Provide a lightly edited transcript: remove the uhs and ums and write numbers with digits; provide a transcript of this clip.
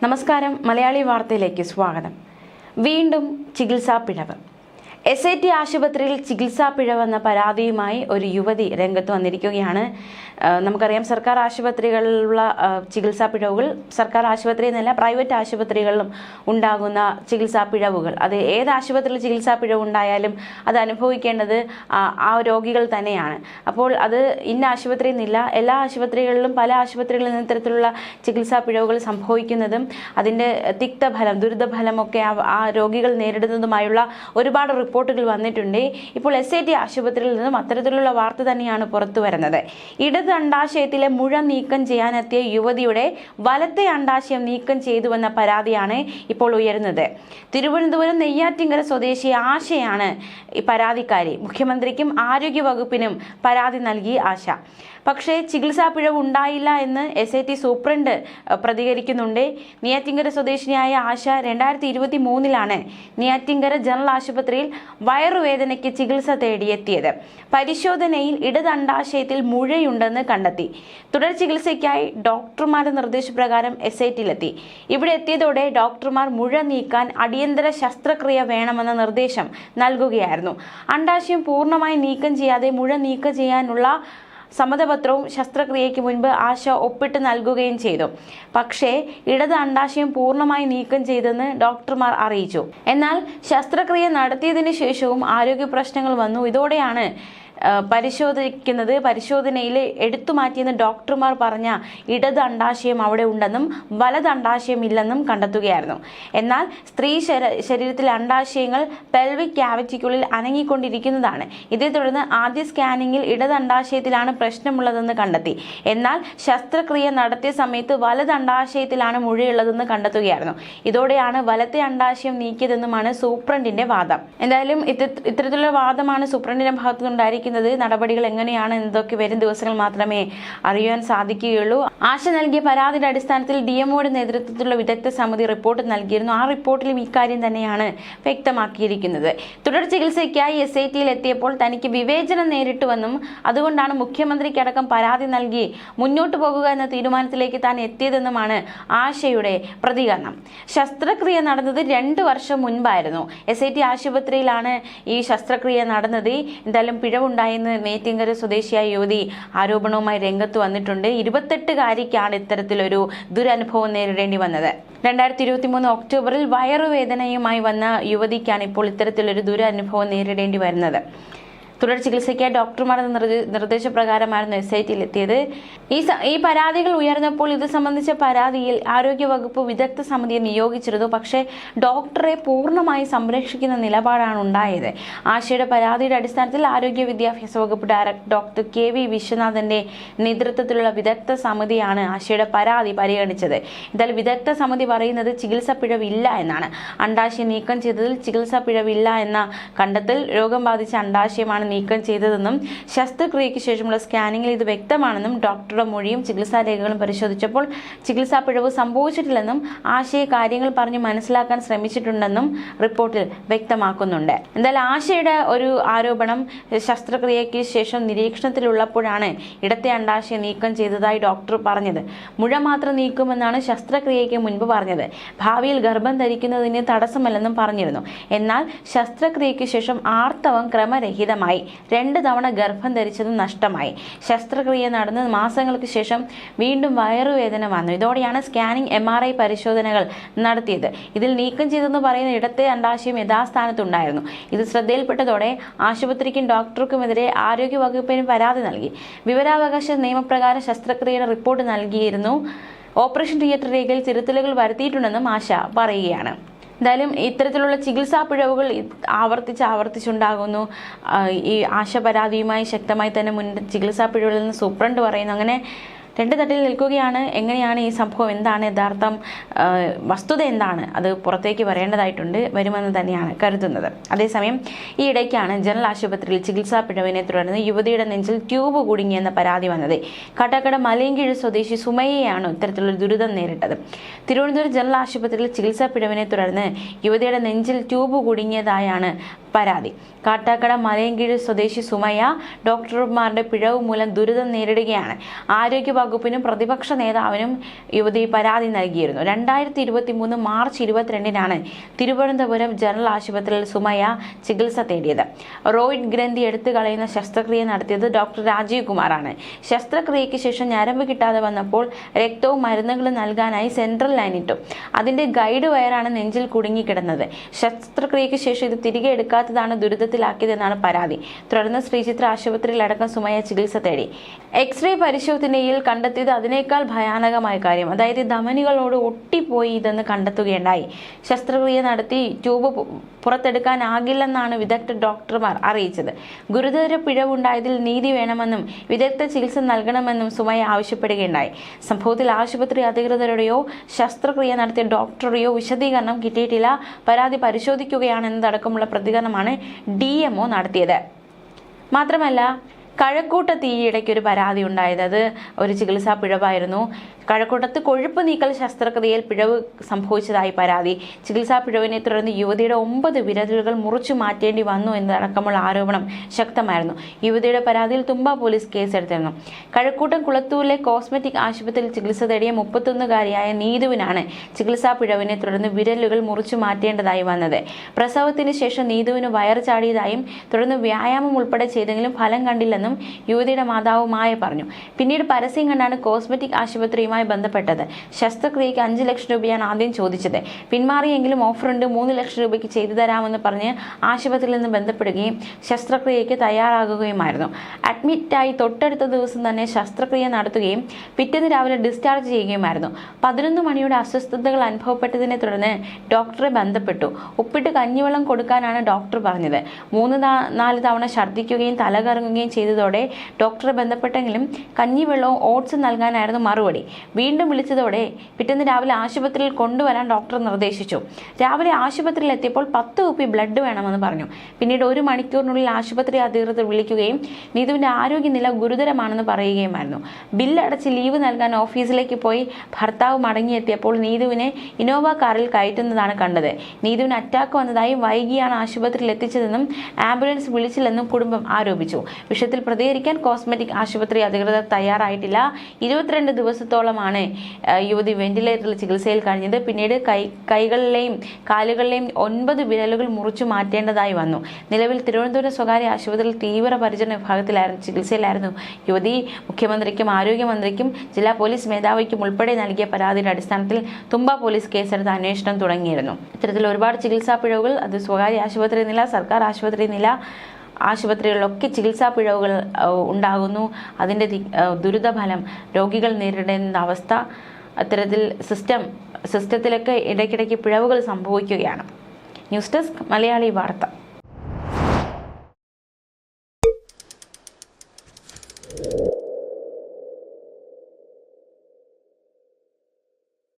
നമസ്കാരം. മലയാളി വാർത്തയിലേക്ക് സ്വാഗതം. വീണ്ടും ചികിത്സാ പിഴവ്. SIT ആശുപത്രിയിൽ ചികിത്സാ പിഴവെന്ന പരാതിയുമായി ഒരു യുവതി രംഗത്ത് വന്നിരിക്കുകയാണ്. നമുക്കറിയാം, സർക്കാർ ആശുപത്രികളിലുള്ള ചികിത്സാ പിഴവുകൾ, സർക്കാർ ആശുപത്രി എന്നല്ല പ്രൈവറ്റ് ആശുപത്രികളിലും ഉണ്ടാകുന്ന ചികിത്സാ പിഴവുകൾ, അത് ഏത് ആശുപത്രിയിൽ ചികിത്സാ പിഴവ് ഉണ്ടായാലും അത് അനുഭവിക്കേണ്ടത് ആ രോഗികൾ തന്നെയാണ്. അപ്പോൾ അത് ഇന്ന ആശുപത്രി എന്നില്ല, എല്ലാ ആശുപത്രികളിലും പല ആശുപത്രികളിൽ നിന്ന് ഇത്തരത്തിലുള്ള ചികിത്സാ പിഴവുകൾ സംഭവിക്കുന്നതും അതിൻ്റെ തിക്തഫലം, ദുരിതഫലമൊക്കെ ആ രോഗികൾ നേരിടുന്നതുമായുള്ള ഒരുപാട് റിപ്പോർട്ടുകൾ വന്നിട്ടുണ്ട്. ഇപ്പോൾ SIT ആശുപത്രിയിൽ നിന്നും അത്തരത്തിലുള്ള വാർത്ത തന്നെയാണ് പുറത്തു വരുന്നത്. ഇടത് അണ്ഡാശയത്തിലെ മുഴ നീക്കം ചെയ്യാനെത്തിയ യുവതിയുടെ വലത്തെ അണ്ഡാശയം നീക്കം ചെയ്തുവെന്ന പരാതിയാണ് ഇപ്പോൾ ഉയരുന്നത്. തിരുവനന്തപുരം നെയ്യാറ്റിങ്കര സ്വദേശി ആശയാണ് ഈ പരാതിക്കാരി. മുഖ്യമന്ത്രിക്കും ആരോഗ്യ വകുപ്പിനും പരാതി നൽകി ആശ. പക്ഷേ ചികിത്സാ പിഴവ് ഉണ്ടായില്ല എന്ന് SIT സൂപ്രണ്ട് പ്രതികരിക്കുന്നുണ്ട്. നെയ്യാറ്റിങ്കര സ്വദേശിനിയായ ആശ 2023 നെയ്യാറ്റിങ്കര ജനറൽ ആശുപത്രിയിൽ വയറുവേദനയ്ക്ക് ചികിത്സ തേടിയെത്തിയത്. പരിശോധനയിൽ ഇടത് അണ്ഡാശയത്തിൽ മുഴയുണ്ടെന്ന് കണ്ടെത്തി. തുടർ ചികിത്സയ്ക്കായി ഡോക്ടർമാരുടെ നിർദ്ദേശപ്രകാരം SITയിലെത്തി. ഇവിടെ എത്തിയതോടെ ഡോക്ടർമാർ മുഴ നീക്കാൻ അടിയന്തര ശസ്ത്രക്രിയ വേണമെന്ന നിർദ്ദേശം നൽകുകയായിരുന്നു. അണ്ഡാശയം പൂർണ്ണമായി നീക്കം ചെയ്യാതെ മുഴ നീക്കം ചെയ്യാനുള്ള സമ്മതപത്രവും ശസ്ത്രക്രിയയ്ക്ക് മുൻപ് ആശ ഒപ്പിട്ട് നൽകുകയും ചെയ്തു. പക്ഷേ ഇടത് അണ്ഡാശയം പൂർണ്ണമായി നീക്കം ചെയ്തെന്ന് ഡോക്ടർമാർ അറിയിച്ചു. എന്നാൽ ശസ്ത്രക്രിയ നടത്തിയതിനു ശേഷവും ആരോഗ്യ പ്രശ്നങ്ങൾ വന്നു. ഇതോടെയാണ് പരിശോധനയിൽ എടുത്തുമാറ്റിയെന്ന് ഡോക്ടർമാർ പറഞ്ഞ ഇടത് അണ്ഡാശയം അവിടെ ഉണ്ടെന്നും വലത് അണ്ഡാശയം ഇല്ലെന്നും കണ്ടെത്തുകയായിരുന്നു. എന്നാൽ സ്ത്രീ ശരീരത്തിലെ അണ്ഡാശയങ്ങൾ പെൽവിക് ക്യാവിറ്റിക്കുള്ളിൽ അനങ്ങിക്കൊണ്ടിരിക്കുന്നതാണ്. ഇതേ തുടർന്ന് ആദ്യ സ്കാനിങ്ങിൽ ഇടത് അണ്ഡാശയത്തിലാണ് പ്രശ്നമുള്ളതെന്ന് കണ്ടെത്തി. എന്നാൽ ശസ്ത്രക്രിയ നടത്തിയ സമയത്ത് വലത് അണ്ഡാശയത്തിലാണ് മുഴയുള്ളതെന്ന് കണ്ടെത്തുകയായിരുന്നു. ഇതോടെയാണ് വലത്തെ അണ്ഡാശയം നീക്കിയതെന്നുമാണ് സൂപ്രണ്ടിന്റെ വാദം. എന്തായാലും ഇത്തരത്തിലുള്ള വാദമാണ് സൂപ്രണ്ടിന്റെ ഭാഗത്തുനിന്നുണ്ടായിരിക്കുന്നത്. നടപടികൾ എങ്ങനെയാണ് എന്നതൊക്കെ വരും ദിവസങ്ങൾ മാത്രമേ അറിയാൻ സാധിക്കുകയുള്ളൂ. ആശ നൽകിയ പരാതിയുടെ അടിസ്ഥാനത്തിൽ DMOയുടെ നേതൃത്വത്തിലുള്ള വിദഗ്ധ സമിതി റിപ്പോർട്ട് നൽകിയിരുന്നു. ആ റിപ്പോർട്ടിലും ഇക്കാര്യം തന്നെയാണ് വ്യക്തമാക്കിയിരിക്കുന്നത്. തുടർ ചികിത്സയ്ക്കായി SITയിൽ എത്തിയപ്പോൾ തനിക്ക് വിവേചനം നേരിട്ടുവെന്നും അതുകൊണ്ടാണ് മുഖ്യമന്ത്രിക്കടക്കം പരാതി നൽകി മുന്നോട്ട് പോകുക എന്ന തീരുമാനത്തിലേക്ക് താൻ എത്തിയതെന്നുമാണ് ആശയുടെ പ്രതികരണം. ശസ്ത്രക്രിയ നടന്നത് 2 വർഷം മുൻപായിരുന്നു. SIT ആശുപത്രിയിലാണ് ഈ ശസ്ത്രക്രിയ നടന്നത്. എന്തായാലും പിഴവുണ്ടായെന്ന് നെയ്യാറ്റിങ്കര സ്വദേശിയായ യുവതി ആരോപണവുമായി രംഗത്ത് വന്നിട്ടുണ്ട്. 28-കാരിക്കാണ് ഇത്തരത്തിലൊരു ദുരനുഭവം നേരിടേണ്ടി വന്നത്. 2023 ഒക്ടോബറിൽ വയറുവേദനയുമായി വന്ന യുവതിക്കാണ് ഇപ്പോൾ ഇത്തരത്തിലൊരു ദുരനുഭവം നേരിടേണ്ടി വരുന്നത്. തുടർ ചികിത്സയ്ക്കായി ഡോക്ടർമാരുടെ നിർദ്ദേശപ്രകാരമായിരുന്നു SITയിൽ എത്തിയത്. ഈ പരാതികൾ ഉയർന്നപ്പോൾ ഇത് സംബന്ധിച്ച പരാതിയിൽ ആരോഗ്യവകുപ്പ് വിദഗ്ധ സമിതിയെ നിയോഗിച്ചിരുന്നു. പക്ഷേ ഡോക്ടറെ പൂർണ്ണമായി സംരക്ഷിക്കുന്ന നിലപാടാണ് ഉണ്ടായത്. ആശയുടെ പരാതിയുടെ അടിസ്ഥാനത്തിൽ ആരോഗ്യ വിദ്യാഭ്യാസ വകുപ്പ് ഡയറക്ടർ ഡോക്ടർ KV വിശ്വനാഥന്റെ നേതൃത്വത്തിലുള്ള വിദഗ്ധ സമിതിയാണ് ആശയുടെ പരാതി പരിഗണിച്ചത്. എന്തായാലും വിദഗ്ധ സമിതി പറയുന്നത് ചികിത്സാ പിഴവില്ല എന്നാണ്. അണ്ഡാശയം നീക്കം ചെയ്തതിൽ ചികിത്സാ പിഴവില്ല എന്ന കണ്ടെത്തൽ. രോഗം ബാധിച്ച അണ്ഡാശയമാണ് നീക്കം ചെയ്തതെന്നും ശസ്ത്രക്രിയയ്ക്ക് ശേഷമുള്ള സ്കാനിങ്ങിൽ ഇത് വ്യക്തമാണെന്നും ഡോക്ടറുടെ മൊഴിയും ചികിത്സാ രേഖകളും പരിശോധിച്ചപ്പോൾ ചികിത്സാ പിഴവ് സംഭവിച്ചിട്ടില്ലെന്നും ആശയെ കാര്യങ്ങൾ പറഞ്ഞ് മനസ്സിലാക്കാൻ ശ്രമിച്ചിട്ടുണ്ടെന്നും റിപ്പോർട്ടിൽ വ്യക്തമാക്കുന്നുണ്ട്. എന്തായാലും ആശയുടെ ഒരു ആരോപണം, ശസ്ത്രക്രിയയ്ക്ക് ശേഷം നിരീക്ഷണത്തിലുള്ളപ്പോഴാണ് ഇടത്തെ അണ്ഡാശയം നീക്കം ചെയ്തതായി ഡോക്ടർ പറഞ്ഞത്. മുഴ മാത്രം നീക്കുമെന്നാണ് ശസ്ത്രക്രിയയ്ക്ക് മുൻപ് പറഞ്ഞത്. ഭാവിയിൽ ഗർഭം ധരിക്കുന്നതിന് തടസ്സമല്ലെന്നും പറഞ്ഞിരുന്നു. എന്നാൽ ശസ്ത്രക്രിയയ്ക്ക് ശേഷം ആർത്തവം ക്രമരഹിതമായി. 2 തവണ ഗർഭം ധരിച്ചതും നഷ്ടമായി. ശസ്ത്രക്രിയ നടന്ന് മാസങ്ങൾക്ക് ശേഷം വീണ്ടും വയറുവേദന വന്നു. ഇതോടെയാണ് സ്കാനിംഗ് MRI പരിശോധനകൾ നടത്തിയത്. ഇതിൽ നീക്കം ചെയ്തെന്ന് പറയുന്ന ഇടത്തെ അണ്ഡാശയം യഥാസ്ഥാനത്തുണ്ടായിരുന്നു. ഇത് ശ്രദ്ധയിൽപ്പെട്ടതോടെ ആശുപത്രിക്കും ഡോക്ടർക്കുമെതിരെ ആരോഗ്യ വകുപ്പിന് പരാതി നൽകി. വിവരാവകാശ നിയമപ്രകാരം ശസ്ത്രക്രിയയുടെ റിപ്പോർട്ട് നൽകിയിരുന്നു. ഓപ്പറേഷൻ തിയേറ്റർ രേഖയിൽ തിരുത്തലുകൾ വരുത്തിയിട്ടുണ്ടെന്നും ആശ പറയുകയാണ്. എന്തായാലും ഇത്തരത്തിലുള്ള ചികിത്സാ പിഴവുകൾ ആവർത്തിച്ചുണ്ടാകുന്നു. ഈ ആശ പരാതിയുമായി ശക്തമായി തന്നെ ചികിത്സാ പിഴവുകളിൽ നിന്ന് സൂപ്രണ്ട് പറയുന്നു. അങ്ങനെ 2 തട്ടിൽ നിൽക്കുകയാണ്. എങ്ങനെയാണ് ഈ സംഭവം, എന്താണ് യഥാർത്ഥം, വസ്തുത എന്താണ്, അത് പുറത്തേക്ക് വരേണ്ടതായിട്ടുണ്ട്, വരുമെന്ന് തന്നെയാണ് കരുതുന്നത്. അതേസമയം ഈ ഇടയ്ക്കാണ് ജനറൽ ആശുപത്രിയിൽ ചികിത്സാ പിഴവിനെ തുടർന്ന് യുവതിയുടെ നെഞ്ചിൽ ട്യൂബ് കുടുങ്ങിയെന്ന പരാതി വന്നത്. കാട്ടാക്കട മലയൻകീഴ് സ്വദേശി സുമയ്യയാണ് ഇത്തരത്തിലുള്ള ദുരിതം നേരിട്ടത്. തിരുവനന്തപുരം ജനറൽ ആശുപത്രിയിൽ ചികിത്സാ പിഴവിനെ തുടർന്ന് യുവതിയുടെ നെഞ്ചിൽ ട്യൂബ് കുടുങ്ങിയതായാണ് പരാതി. കാട്ടാക്കട മലയൻകീഴ് സ്വദേശി സുമയ്യ ഡോക്ടർമാരുടെ പിഴവ് മൂലം ദുരിതം നേരിടുകയാണ്. ആരോഗ്യ വകുപ്പിനും പ്രതിപക്ഷ നേതാവിനും യുവതി പരാതി നൽകിയിരുന്നു. 2023 മാർച്ച് 22-നാണ് തിരുവനന്തപുരം ജനറൽ ആശുപത്രിയിൽ സുമയ്യ ചികിത്സ തേടിയത്. റോയിഡ് ഗ്രന്ഥി എടുത്തു കളയുന്ന ശസ്ത്രക്രിയ നടത്തിയത് ഡോക്ടർ രാജീവ് കുമാറാണ്. ശസ്ത്രക്രിയയ്ക്ക് ശേഷം ഞരമ്പ് കിട്ടാതെ വന്നപ്പോൾ രക്തവും മരുന്നുകളും നൽകാനായി സെൻട്രൽ ലൈൻ ഇട്ടു. അതിന്റെ ഗൈഡ് വയറാണ് നെഞ്ചിൽ കുടുങ്ങിക്കിടന്നത്. ശസ്ത്രക്രിയയ്ക്ക് ശേഷം ഇത് തിരികെ എടുക്കാത്തതാണ് ദുരിതത്തിലാക്കിയതെന്നാണ് പരാതി. തുടർന്ന് ശ്രീചിത്ര ആശുപത്രിയിലടക്കം സുമയ്യ ചികിത്സ തേടി. എക്സ്റേ പരിശോധനയിൽ കണ്ടെത്തിയത് അതിനേക്കാൾ ഭയാനകമായ കാര്യം, അതായത് ധമനികളോട് ഒട്ടിപ്പോയി ഇതെന്ന് കണ്ടെത്തുകയുണ്ടായി. ശസ്ത്രക്രിയ നടത്തി ട്യൂബ് പുറത്തെടുക്കാനാകില്ലെന്നാണ് വിദഗ്ധ ഡോക്ടർമാർ അറിയിച്ചത്. ഗുരുതര പിഴവുണ്ടായതിൽ നീതി വേണമെന്നും വിദഗ്ധ ചികിത്സ നൽകണമെന്നും സുമയ്യ ആവശ്യപ്പെടുകയുണ്ടായി. സംഭവത്തിൽ ആശുപത്രി അധികൃതരുടെയോ ശസ്ത്രക്രിയ നടത്തിയ ഡോക്ടറുടെയോ വിശദീകരണം കിട്ടിയിട്ടില്ല. പരാതി പരിശോധിക്കുകയാണെന്നതടക്കമുള്ള പ്രതികരണമാണ് DMO നടത്തിയത്. മാത്രമല്ല, കഴക്കൂട്ടത്ത് ഈയിടയ്ക്ക് ഒരു പരാതി ഉണ്ടായത് അത് ഒരു ചികിത്സാ പിഴവായിരുന്നു. കഴക്കൂട്ടത്ത് കൊഴുപ്പ് നീക്കൽ ശസ്ത്രക്രിയയിൽ പിഴവ് സംഭവിച്ചതായി പരാതി. ചികിത്സാ പിഴവിനെ തുടർന്ന് യുവതിയുടെ 9 വിരലുകൾ മുറിച്ചു മാറ്റേണ്ടി വന്നു എന്നതടക്കമുള്ള ആരോപണം ശക്തമായിരുന്നു. യുവതിയുടെ പരാതിയിൽ തുമ്പ പോലീസ് കേസെടുത്തിരുന്നു. കഴക്കൂട്ടം കുളത്തൂരിലെ കോസ്മെറ്റിക് ആശുപത്രിയിൽ ചികിത്സ തേടിയ 31-കാരിയായ നീതുവിനാണ് ചികിത്സാ പിഴവിനെ തുടർന്ന് വിരലുകൾ മുറിച്ചു മാറ്റേണ്ടതായി വന്നത്. പ്രസവത്തിന് ശേഷം നീതുവിന് വയറ് ചാടിയതായും തുടർന്ന് വ്യായാമം ഉൾപ്പെടെ ചെയ്തെങ്കിലും ഫലം കണ്ടില്ലെന്നും യുവതിയുടെ മാതാവുമായ പറഞ്ഞു. പിന്നീട് പരസ്യം കണ്ടാണ് കോസ്മെറ്റിക് ആശുപത്രിയുമായി ബന്ധപ്പെട്ടത്. ശസ്ത്രക്രിയയ്ക്ക് 5 ലക്ഷം രൂപയാണ് ആദ്യം ചോദിച്ചത്. പിന്മാറിയെങ്കിലും ഓഫറുണ്ട്, 3 ലക്ഷം രൂപയ്ക്ക് ചെയ്തു തരാമെന്ന് പറഞ്ഞ് ആശുപത്രിയിൽ നിന്ന് ബന്ധപ്പെടുകയും ശസ്ത്രക്രിയയ്ക്ക് തയ്യാറാകുകയുമായിരുന്നു. അഡ്മിറ്റായി തൊട്ടടുത്ത ദിവസം തന്നെ ശസ്ത്രക്രിയ നടത്തുകയും പിറ്റേന്ന് രാവിലെ ഡിസ്ചാർജ് ചെയ്യുകയുമായിരുന്നു. 11 മണിയോടെ അസ്വസ്ഥതകൾ അനുഭവപ്പെട്ടതിനെ തുടർന്ന് ഡോക്ടറെ ബന്ധപ്പെട്ടു. ഉപ്പിട്ട് കഞ്ഞിവെള്ളം കൊടുക്കാനാണ് ഡോക്ടർ പറഞ്ഞത്. 3-4 തവണ ഛർദ്ദിക്കുകയും തലകറങ്ങുകയും ചെയ്തതോടെ ഡോക്ടറെ ബന്ധപ്പെട്ടെങ്കിലും കഞ്ഞിവെള്ളവും ഓട്സും നൽകാനായിരുന്നു മറുപടി. വീണ്ടും വിളിച്ചതോടെ പിറ്റേന്ന് രാവിലെ ആശുപത്രിയിൽ കൊണ്ടുവരാൻ ഡോക്ടർ നിർദ്ദേശിച്ചു. രാവിലെ ആശുപത്രിയിൽ എത്തിയപ്പോൾ 10 കുപ്പി ബ്ലഡ് വേണമെന്ന് പറഞ്ഞു. പിന്നീട് 1 മണിക്കൂറിനുള്ളിൽ ആശുപത്രി അധികൃതർ വിളിക്കുകയും നീതുവിന്റെ ആരോഗ്യനില ഗുരുതരമാണെന്ന് പറയുകയുമായിരുന്നു. ബില്ലടച്ച് ലീവ് നൽകാൻ ഓഫീസിലേക്ക് പോയി ഭർത്താവ് മടങ്ങിയെത്തിയപ്പോൾ നീതുവിനെ ഇന്നോവ കാറിൽ കയറ്റുന്നതാണ് കണ്ടത്. നീതുവിന് അറ്റാക്ക് വന്നതായും വൈകിയാണ് ആശുപത്രിയിൽ എത്തിച്ചതെന്നും ആംബുലൻസ് വിളിച്ചില്ലെന്നും കുടുംബം ആരോപിച്ചു. വിഷയത്തിൽ പ്രതികരിക്കാൻ കോസ്മെറ്റിക് ആശുപത്രി അധികൃതർ തയ്യാറായിട്ടില്ല. 22 ദിവസത്തോളമാണ് യുവതി വെന്റിലേറ്ററിൽ ചികിത്സയിൽ കഴിഞ്ഞത്. പിന്നീട് കൈകളിലെയും കാലുകളിലെയും 9 വിരലുകൾ മുറിച്ചു മാറ്റേണ്ടതായി വന്നു. നിലവിൽ തിരുവനന്തപുരം സ്വകാര്യ ആശുപത്രിയിൽ തീവ്രപരിചരണ വിഭാഗത്തിലായിരുന്നു ചികിത്സയിലായിരുന്നു യുവതി. മുഖ്യമന്ത്രിക്കും ആരോഗ്യമന്ത്രിക്കും ജില്ലാ പോലീസ് മേധാവിക്കും ഉൾപ്പെടെ നൽകിയ പരാതിയുടെ അടിസ്ഥാനത്തിൽ തുമ്പ പോലീസ് കേസെടുത്ത് അന്വേഷണം തുടങ്ങിയിരുന്നു. ഇത്തരത്തിൽ ഒരുപാട് ചികിത്സാ പിഴവുകൾ, അത് സ്വകാര്യ ആശുപത്രി നില, സർക്കാർ ആശുപത്രി നില, ആശുപത്രികളിലൊക്കെ ചികിത്സാ പിഴവുകൾ ഉണ്ടാകുന്നു. അതിൻ്റെ ദുരിതഫലം രോഗികൾ നേരിടേണ്ട അവസ്ഥ, അത്തരത്തിൽ സിസ്റ്റത്തിലൊക്കെ ഇടയ്ക്കിടയ്ക്ക് പിഴവുകൾ സംഭവിക്കുകയാണ്. ന്യൂസ് ഡെസ്ക് മലയാളി വാർത്ത.